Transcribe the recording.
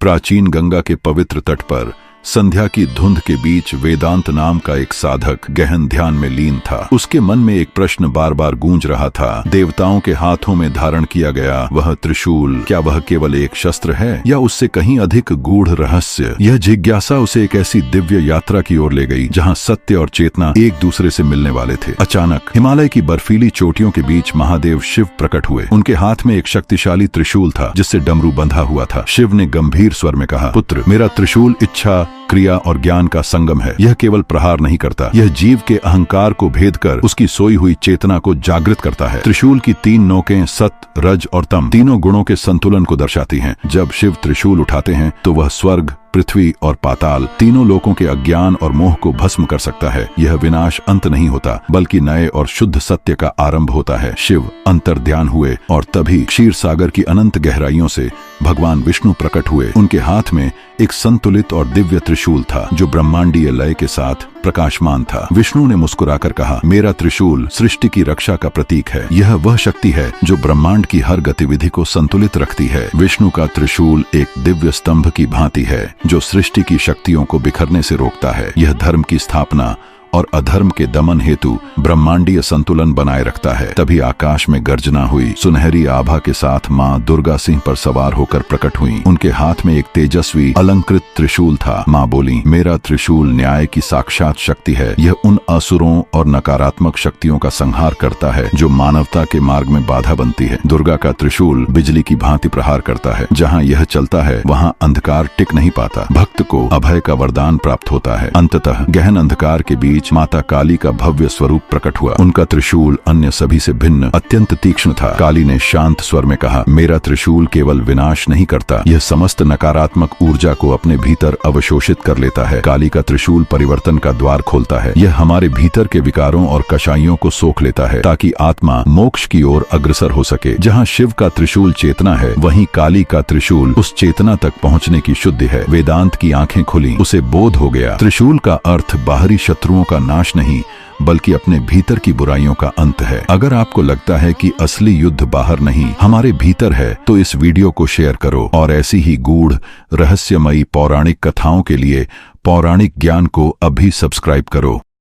प्राचीन गंगा के पवित्र तट पर संध्या की धुंध के बीच वेदांत नाम का एक साधक गहन ध्यान में लीन था। उसके मन में एक प्रश्न बार बार गूंज रहा था। देवताओं के हाथों में धारण किया गया वह त्रिशूल, क्या वह केवल एक शस्त्र है या उससे कहीं अधिक गूढ़ रहस्य? यह जिज्ञासा उसे एक ऐसी दिव्य यात्रा की ओर ले गई जहां सत्य और चेतना एक दूसरे से मिलने वाले थे। अचानक हिमालय की बर्फीली चोटियों के बीच महादेव शिव प्रकट हुए। उनके हाथ में एक शक्तिशाली त्रिशूल था जिससे डमरू बंधा हुआ था। शिव ने गंभीर स्वर में कहा, पुत्र, मेरा त्रिशूल इच्छा, क्रिया और ज्ञान का संगम है। यह केवल प्रहार नहीं करता, यह जीव के अहंकार को भेद कर उसकी सोई हुई चेतना को जागृत करता है। त्रिशूल की 3 नोकें सत, रज और तम तीनों गुणों के संतुलन को दर्शाती हैं। जब शिव त्रिशूल उठाते हैं तो वह स्वर्ग, पृथ्वी और पाताल तीनों लोकों के अज्ञान और मोह को भस्म कर सकता है। यह विनाश अंत नहीं होता बल्कि नए और शुद्ध सत्य का आरंभ होता है। शिव अंतर्ध्यान हुए और तभी क्षीर सागर की अनंत गहराइयों से भगवान विष्णु प्रकट हुए। उनके हाथ में एक संतुलित और दिव्य त्रिशूल था जो ब्रह्मांडीय लय के साथ प्रकाशमान था। विष्णु ने मुस्कुराकर कहा, मेरा त्रिशूल सृष्टि की रक्षा का प्रतीक है। यह वह शक्ति है जो ब्रह्मांड की हर गतिविधि को संतुलित रखती है। विष्णु का त्रिशूल एक दिव्य स्तंभ की भांति है जो सृष्टि की शक्तियों को बिखरने से रोकता है। यह धर्म की स्थापना और अधर्म के दमन हेतु ब्रह्मांडीय संतुलन बनाए रखता है। तभी आकाश में गर्जना हुई। सुनहरी आभा के साथ माँ दुर्गा सिंह पर सवार होकर प्रकट हुई। उनके हाथ में एक तेजस्वी अलंकृत त्रिशूल था। माँ बोली, मेरा त्रिशूल न्याय की साक्षात शक्ति है। यह उन असुरों और नकारात्मक शक्तियों का संहार करता है जो मानवता के मार्ग में बाधा बनती है। दुर्गा का त्रिशूल बिजली की भांति प्रहार करता है। जहाँ यह चलता है वहाँ अंधकार टिक नहीं पाता। भक्त को अभय का वरदान प्राप्त होता है। अंततः गहन अंधकार के बीच माता काली का भव्य स्वरूप प्रकट हुआ। उनका त्रिशूल अन्य सभी से भिन्न, अत्यंत तीक्ष्ण था। काली ने शांत स्वर में कहा, मेरा त्रिशूल केवल विनाश नहीं करता, यह समस्त नकारात्मक ऊर्जा को अपने भीतर अवशोषित कर लेता है। काली का त्रिशूल परिवर्तन का द्वार खोलता है। यह हमारे भीतर के विकारों और कषाइयों को सोख लेता है ताकि आत्मा मोक्ष की ओर अग्रसर हो सके। जहाँ शिव का त्रिशूल चेतना है, वहीं काली का त्रिशूल उस चेतना तक पहुँचने की शुद्धि है। वेदांत की आंखें खुली, उसे बोध हो गया, त्रिशूल का अर्थ बाहरी शत्रुओं का नाश नहीं बल्कि अपने भीतर की बुराइयों का अंत है। अगर आपको लगता है कि असली युद्ध बाहर नहीं हमारे भीतर है तो इस वीडियो को शेयर करो और ऐसी ही गूढ़ रहस्यमयी पौराणिक कथाओं के लिए पौराणिक ज्ञान को अभी सब्सक्राइब करो।